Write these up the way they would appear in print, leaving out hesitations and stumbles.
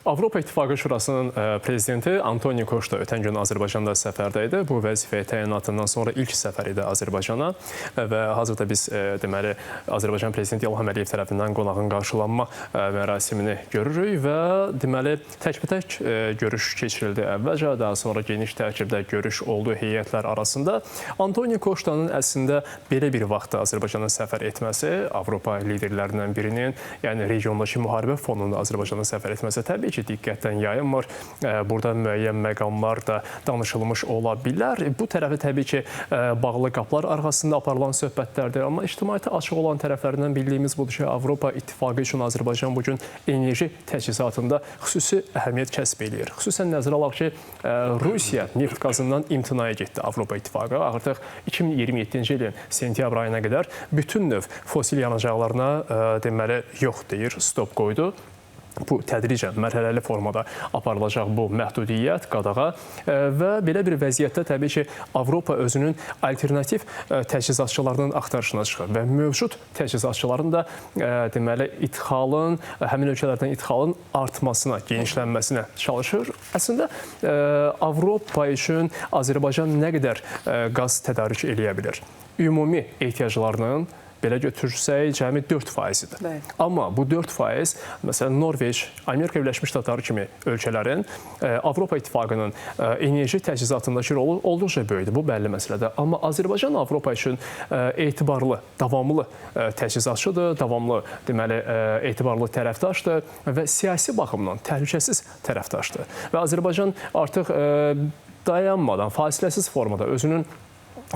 Avropa İttifaqı Şurasının prezidenti Antonio Costa ötən gün Azərbaycanda səfərdə idi. Bu vəzifəyə təyinatından sonra ilk səfər idi Azərbaycana və hazırda biz deməli Azərbaycan prezidenti İlham Əliyev tərəfindən qonağın qarşılanma mərasimini görürük və deməli təkbətək görüş keçirildi əvvəlcə, daha sonra geniş tərkibdə görüş oldu heyətlər arasında. Antonio Costa'nın əslində belə bir vaxtda Azərbaycana səfər etməsi Avropa liderlərindən birinin, yəni regiondakı müharibə fonunda Azərbaycana səfər etməsi təbii ki, diqqətdən yayınmır. Burada müəyyən məqamlar da danışılmış ola bilər. Bu tərəfi təbii ki, bağlı qapılar arxasında aparılan söhbətlərdir. Amma ictimaiyyətə açıq olan tərəflərindən bildiyimiz budur ki, Avropa İttifaqı üçün Azərbaycan bugün enerji təchizatında xüsusi əhəmiyyət kəsb edir. Xüsusən nəzərə alaq ki, Rusiya neft qazından imtinaya getdi Avropa İttifaqı. Artıq 2027-ci ilin sentyabr ayına qədər bütün növ fosil yanacaqlarına deməli yox deyir, stop qoydu. Bu tədricən, mərhələli formada aparılacaq bu məhdudiyyət, qadağa və belə bir vəziyyətdə təbii ki, Avropa özünün alternativ təchizatçılarının axtarışına çıxır və mövcud təchizatçıların da deməli ixalın, həmin ölkələrdən ixalın artmasına, genişlənməsinə çalışır. Əslində Avropa üçün Azərbaycan nə qədər qaz tədarük eləyə bilər? Ümumi ehtiyaclarının belə götürsək, cəmi 4%-dir. Amma bu 4%, məsələn, Norveç, Amerika Birləşmiş Ştatları kimi ölkələrin Avropa İttifaqının enerji təchizatındakı rolu olduqca böyükdür. Bu bəlli məsələdir. Amma Azərbaycan Avropa üçün etibarlı, davamlı təchizatçıdır, davamlı, deməli, etibarlı tərəfdaşdır və siyasi baxımdan təhlükəsiz tərəfdaşdır. Və Azərbaycan artıq dayanmadan, fasiləsiz formada özünün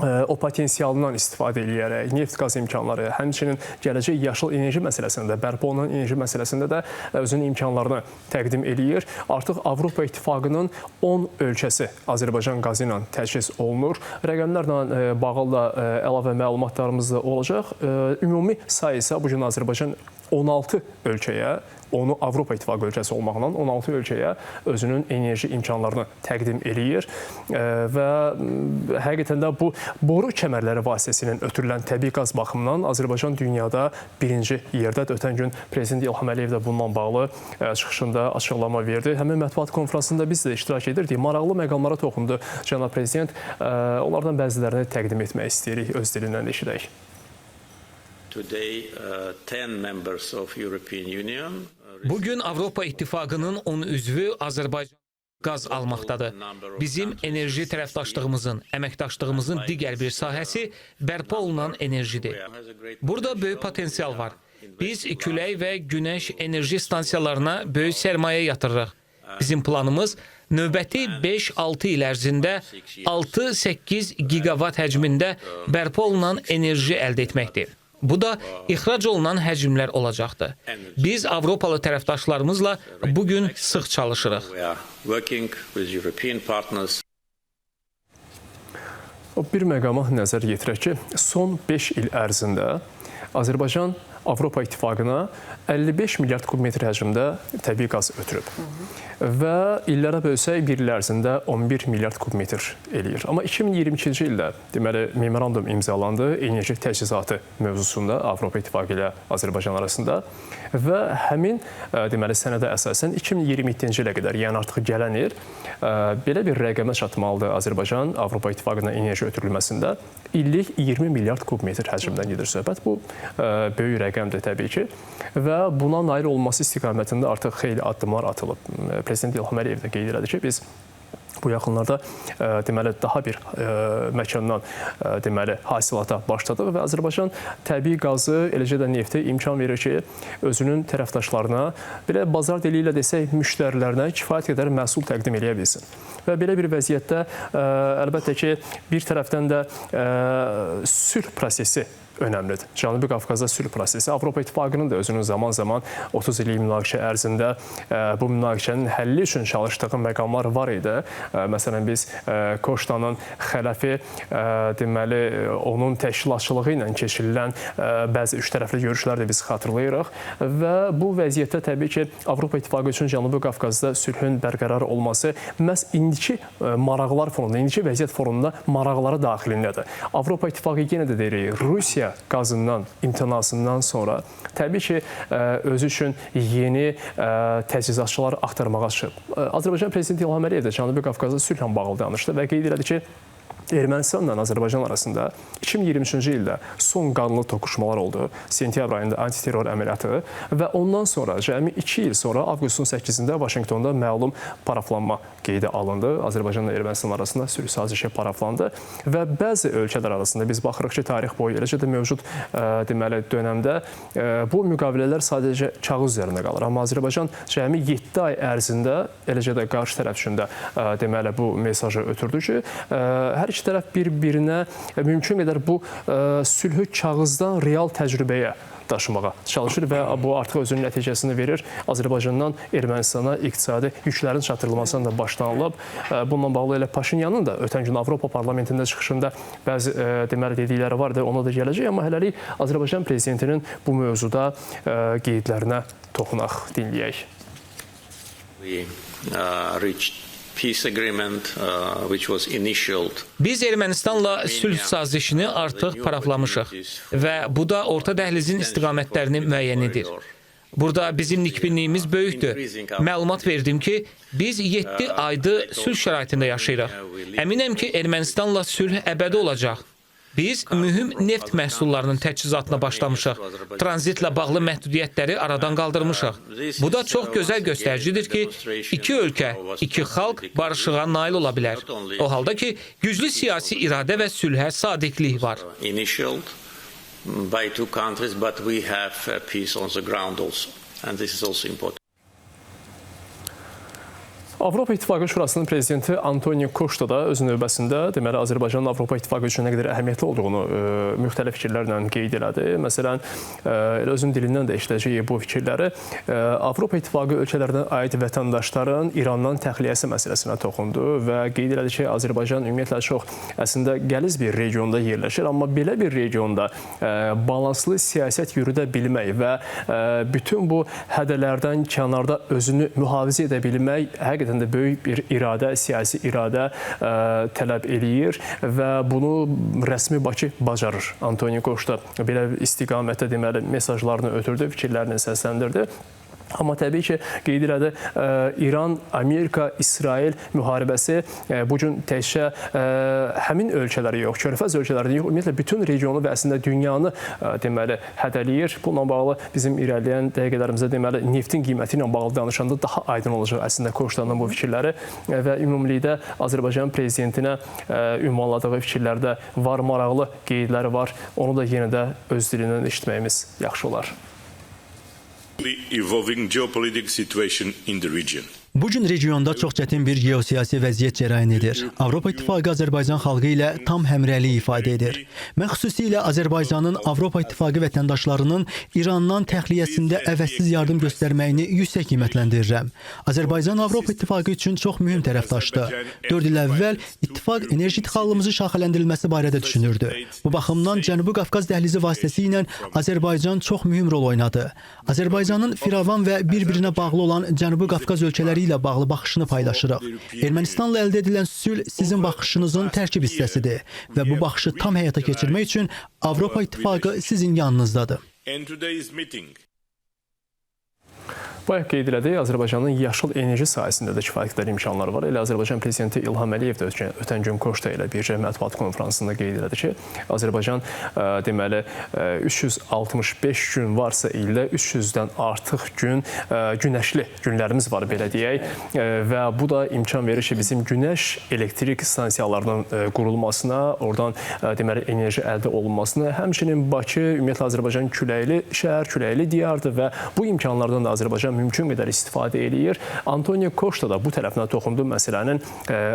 o potensialından istifadə edərək, neft qaz imkanları, həmçinin gələcək yaşıl enerji məsələsində, bərpa olunan enerji məsələsində də özünün imkanlarını təqdim eləyir. Artıq Avropa İttifaqının 10 ölkəsi Azərbaycan qazı ilə təchiz olunur. Rəqəmlərlə bağlı da əlavə məlumatlarımız da olacaq. Ümumi sayı isə bugün Azərbaycan 16 ölkəyə, onu Avropa İttifaqı ölkəsi olmaqla 16 ölkəyə özünün enerji imkanlarını təqdim eləyir və həqiqətən də bu boru kəmərləri vasitəsilə ötürülən təbii qaz baxımından Azərbaycan dünyada birinci yerdədir. Ötən gün Prezident İlham Əliyev də bununla bağlı çıxışında açıqlama verdi. Həmin mətbuat konfransında biz də iştirak edirdik. Maraqlı məqamlara toxundu Cənab Prezident. Onlardan bəzilərini təqdim etmək istəyirik, öz dilindən eşidək. Bugün Avropa İttifaqının 10 üzvü Azərbaycan qaz almaqdadır. Bizim enerji tərəfdaşlığımızın, əməkdaşlığımızın digər bir sahəsi bərpa olunan enerjidir. Burada böyük potensial var. Biz külək və günəş enerji stansiyalarına böyük sərmayə yatırırıq. Bizim planımız növbəti 5-6 il ərzində 6-8 gigavat həcmində bərpa olunan enerji əldə etməkdir. Bu da ixrac olunan həcmlər olacaqdır. Biz Avropalı tərəfdaşlarımızla bugün sıx çalışırıq. Bir məqama nəzər yetirək ki, son 5 il ərzində Azərbaycan Avropa İttifaqına 55 milyard kubmetr həcmdə təbii qaz ötürüb. Və illərə bölsək, bir il ərzində 11 milyard kubmetr eləyir. Amma 2022-ci ildə deməli memorandum imzalandı enerji təchizatı mövzusunda Avropa İttifaqı ilə Azərbaycan arasında və həmin deməli sənədə əsasən 2027-ci ilə qədər, yəni artıq gələn il belə bir rəqəmə çatmalıdır Azərbaycan Avropa İttifaqına enerji ötürülməsində. İllik 20 milyard kubmetr həcmdən gedir söhbət. Bu böyük rəqəmdir təbii ki və buna nail olması istiqamətində artıq xeyli addımlar atılıb. Prezident İlham Əliyev də qeyd elədi ki, biz bu yaxınlarda deməli daha bir məkandan deməli hasilata başladıq və Azərbaycan təbii qazı, eləcə də nefti imkan verir ki, özünün tərəfdaşlarına, belə bazar dili ilə desək, müştərilərinə kifayət qədər məhsul təqdim eləyə bilsin. Və belə bir vəziyyətdə əlbəttə ki, bir tərəfdən də sülh prosesi önəmlidir. Cənubi Qafqazda sülh prosesi Avropa İttifaqının da özünün zaman-zaman 30 illik münaqişə ərzində bu münaqişənin həlli üçün çalışdığı məqamlar var idi. Məsələn, biz Koştanın xələfi deməli onun təşkilatçılığı ilə keçirilən bəzi üç tərəfli görüşlər də biz xatırlayırıq və bu vəziyyətdə təbii ki, Avropa İttifaqı üçün Cənubi Qafqazda sülhün bərqərar olması məhz indiki maraqlar fonunda, indiki vəziyyət fonunda maraqları daxilindədir. Avropa İttifaqı yenə də deyirik, Rusiya Rusiya qazından imtinasından sonra təbii ki, özü üçün yeni təchizatçılar axtarmağa çıxıb. Azərbaycan Prezidenti İlham Əliyev də Cənubi Qafqazda sülhlə bağlı danışdı və qeyd elədi ki, Ermənistanla Azərbaycan arasında 2023-cü ildə son qanlı toqquşmalar oldu. Sentyabr ayında antiterror əməliyyatı və ondan sonra cəmi 2 il sonra avqustun 8-də Vaşinqtonda məlum paraflanma qeydə alındı. Azərbaycanla Ermənistan arasında sülh sazişi paraflandı və bəzi ölkələr arasında biz baxırıq ki, tarix boyu eləcə də mövcud deməli dönəmdə bu müqavilələr sadəcə kağız üzərində qalır. Amma Azərbaycan cəmi 7 ay ərzində eləcə də qarşı tərəf üçün də deməli bu mesajı ötürdü ki, hər iki tərəf bir-birinə mümkün qədər bu sülhü kağızdan real təcrübəyə daşımağa çalışır və bu artıq özünün nəticəsini verir. Azərbaycandan Ermənistana iqtisadi yüklərin çatdırılmasına da başlanılıb. Bununla bağlı elə Paşinyanın da ötən gün Avropa Parlamentində çıxışında bəzi deməli dedikləri vardı, ona da gələcək. Amma hələlik Azərbaycan Prezidentinin bu mövzuda qeydlərinə toxunaq, dinləyək. Biz Ermənistanla sülh sazişini artıq paraflamışıq və bu da orta dəhlizin istiqamətlərini müəyyən edir. Burada bizim nikbinliyimiz böyükdür. Məlumat verdim ki, biz 7 aydır sülh şəraitində yaşayırıq. Əminəm ki, Ermənistanla sülh əbədi olacaq. Biz mühüm neft məhsullarının təchizatına başlamışıq. Tranzitlə bağlı məhdudiyyətləri aradan qaldırmışıq. Bu da çox gözəl göstəricidir ki, iki ölkə, iki xalq barışığa nail ola bilər. O halda ki, güclü siyasi iradə və sülhə sadiqlik var. By two countries, but we have peace on the ground also, and this is also important. Avropa İttifaqı Şurasının prezidenti Antonio Costa da öz növbəsində deməli Azərbaycanın Avropa İttifaqı üçün nə qədər əhəmiyyətli olduğunu müxtəlif fikirlərlə qeyd elədi. Məsələn, elə özünün dilindən də eşidəcəyik bu fikirləri. Avropa İttifaqı ölkələrinə aid vətəndaşların İrandan təxliyəsi məsələsinə toxundu və qeyd elədi ki, Azərbaycan ümumiyyətlə çox əslində qəliz bir regionda yerləşir, amma belə bir regionda balanslı siyasət yürüdə bilmək və bütün bu hədələrdən kənarda özünü mühafizə edə bilmək həqiqətən də böyük bir iradə, siyasi iradə tələb eləyir və bunu rəsmi Bakı bacarır. Antonio Costa belə istiqamətdə deməli mesajlarını ötürdü, fikirlərini səsləndirdi. Amma təbii ki, qeyd elədi, İran, Amerika, İsrail müharibəsi bu gün təkcə həmin ölkələri yox, körfəz ölkələri yox, ümumiyyətlə bütün regionu və əslində dünyanı deməli hədələyir. Bununla bağlı bizim irəliləyən dəqiqələrimizdə deməli neftin qiyməti ilə bağlı danışanda daha aydın olacaq əslində Coştanın bu fikirləri və ümumilikdə Azərbaycan prezidentinə ünvanladığı fikirlərdə var, maraqlı qeydləri var. Onu da yenə də öz dilindən eşitməyimiz yaxşı olar. The evolving geopolitical situation in the region. Bugün regionda çox çətin bir geosiyasi vəziyyət cərəyan edir. Avropa İttifaqı Azərbaycan xalqı ilə tam həmrəylik ifadə edir. Mən xüsusilə Azərbaycanın Avropa İttifaqı vətəndaşlarının İrandan təxliyəsində əvəzsiz yardım göstərməyini yüksək qiymətləndirirəm. Azərbaycan Avropa İttifaqı üçün çox mühüm tərəfdaşdır. 4 il əvvəl İttifaq enerji ixalımızın şaxələndirilməsi barədə düşünürdü. Bu baxımdan Cənubi Qafqaz dəhlizi vasitəsilə Azərbaycan çox mühüm rol oynadı. Azərbaycanın firavan və bir-birinə bağlı olan Cənubi Qafqaz ölkələri ilə bağlı baxışını paylaşırıq. Ermənistanla əldə edilən sülh sizin baxışınızın tərkib hissəsidir və bu baxışı tam həyata keçirmək üçün Avropa İttifaqı sizin yanınızdadır. Bayaq qeyd elədik, Azərbaycanın yaşıl enerji sahəsində də kifayət qədər imkanları var. Elə Azərbaycan Prezidenti İlham Əliyev də ötən gün Coşta ilə bircə mətbuat konfransında qeyd elədi ki, Azərbaycan deməli 365 gün varsa ildə 300-dən artıq gün günəşli günlərimiz var belə deyək və bu da imkan verir ki, bizim günəş elektrik stansiyalarının qurulmasına, oradan deməli enerji əldə olunmasına, həmçinin Bakı ümumiyyətlə Azərbaycan küləkli şəhər, küləkli diyardır və bu imkanlardan da Azərbaycan mümkün qədər istifadə eləyir. Antonio Costa da bu tərəfinə toxundu məsələnin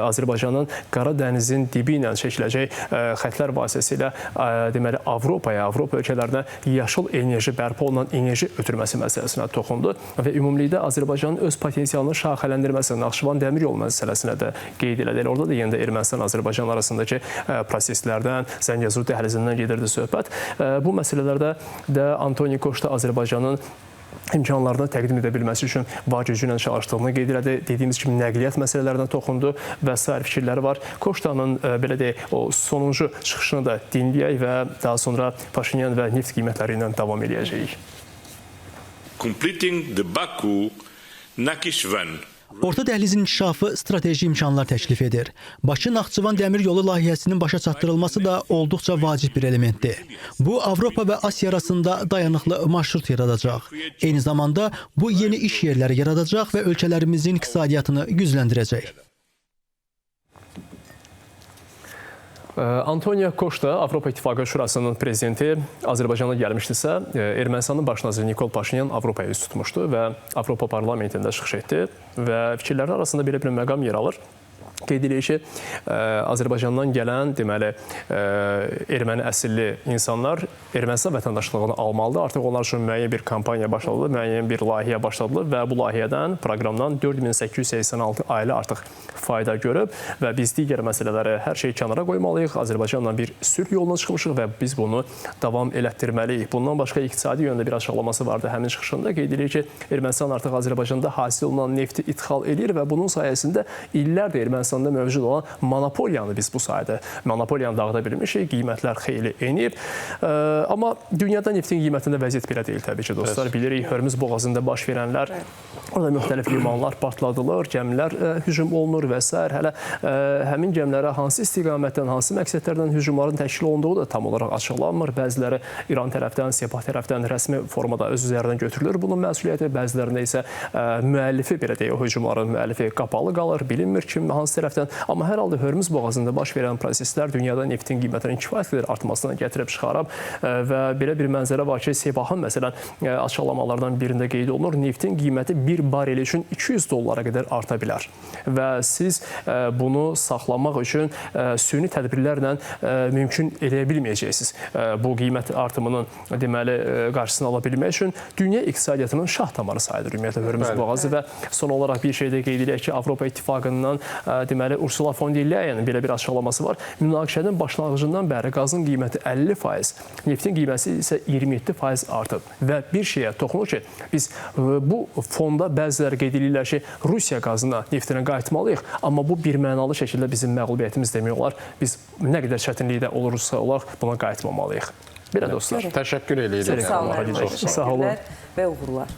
Azərbaycanın Qara dənizin dibi ilə çəkiləcək xətlər vasitəsilə deməli Avropaya, Avropa ölkələrinə yaşıl enerji bərpa olunan enerji ötürməsi məsələsinə toxundu və ümumilikdə Azərbaycanın öz potensialını şaxələndirməsi, Naxçıvan dəmir yolu məsələsinə də qeyd elədi. Orada da yenə də Ermənistan-Azərbaycan arasındakı proseslərdən, Zəngəzur dəhlizindən gedirdi söhbət. Bu məsələlərdə də Antonio Costa Azərbaycanın imkanlarını təqdim edə bilməsi üçün var gücü ilə çalışdığını qeyd elədi. Dediyimiz kimi nəqliyyat məsələlərinə toxundu və sair fikirləri var. Koştanın belə deyək, o sonuncu çıxışını da dinləyək və daha sonra Paşinyan və neft qiymətləri ilə davam edəcəyik. Completing the Baku-Nakhchivan Orta dəhlizin inkişafı strateji imkanlar təklif edir. Bakı-Naxçıvan dəmir yolu layihəsinin başa çatdırılması da olduqca vacib bir elementdir. Bu, Avropa və Asiya arasında dayanıqlı marşrut yaradacaq. Eyni zamanda bu yeni iş yerləri yaradacaq və ölkələrimizin iqtisadiyyatını gücləndirəcək. Antonio Koşta, Avropa İttifaqı Şurasının prezidenti, Azərbaycana gəlmişdisə, Ermənistanın baş naziri Nikol Paşinyan Avropaya üz tutmuşdu və Avropa parlamentində çıxış etdi və fikirləri arasında belə bir məqam yer alır. Qeyd edirik ki, Azərbaycandan gələn, deməli, erməni əsilli insanlar Ermənistan vətəndaşlığını almalıdır. Artıq onlar üçün müəyyən bir kampaniya başladı, müəyyən bir layihə başladı və bu layihədən, proqramdan 4886 ailə artıq fayda görüb və biz digər məsələləri hər şeyi kənara qoymalıyıq. Azərbaycanla bir sülh yoluna çıxmışıq və biz bunu davam elətdirməliyik. Bundan başqa iqtisadi yöndə bir açıqlaması vardı həmin çıxışında. Qeyd edirik ki, Ermənistan artıq Azərbaycanda hasil olunan nefti ixal edir və bunun sayəsində illərdir Ermənistanda mövcud olan monopoliyanı biz bu sayədə dağıda bilmişik. Qiymətlər xeyli enib. Amma dünyada neftin qiymətində vəziyyət belə deyil təbii ki, dostlar. Bilirik, Hörmüz boğazında baş verənlər, orada müxtəlif limanlar partladılır, gəmilər hücum olunur və s. Hələ həmin gəmlərə hansı istiqamətdən, hansı məqsədlərdən hücumların təşkil olunduğu da tam olaraq açıqlanmır. Bəziləri İran tərəfdən, Sepah tərəfdən rəsmi formada öz üzərindən götürülür bunun məsuliyyəti. Bəzilərində isə müəllifi, belə deyək, o hücumların müəllifi qapalı qalır, bilinmir kim, hansı tərəfdən. Amma hər halda Hörmüz boğazında baş verən proseslər dünyada neftin qiymətinin kifayət qədər artmasına gətirib çıxarıb və belə bir mənzərə var ki, Sepahın məsələn açıqlamalardan birində qeyd olunur, neftin qiyməti bir bareli üçün $200 qədər arta bilər və siz bunu saxlamaq üçün süni tədbirlərlə mümkün edə bilməyəcəksiniz. Bu qiymət artımının deməli qarşısını ala bilmək üçün dünya iqtisadiyyatının şah damarı sayılır ümumiyyətlə Hörmüz boğazı və son olaraq bir şey də qeyd edək ki, Avropa İttifaqından deməli Ursula von der Leyen'in belə bir açıqlaması var. Münaqişənin başlanğıcından bəri qazın qiyməti 50%, neftin qiyməti isə 27% artıb və bir şeyə toxunur ki, biz bu fonda bəziləri qeyd edirlər ki, Rusiya qazına, neftinə qayıtmalıyıq, amma bu birmənalı şəkildə bizim məğlubiyyətimiz demək olar. Biz nə qədər çətinlikdə olursa olaq buna qayıtmamalıyıq. Belə dostlar. Təşəkkür edirik. Sağ olun və uğurlar.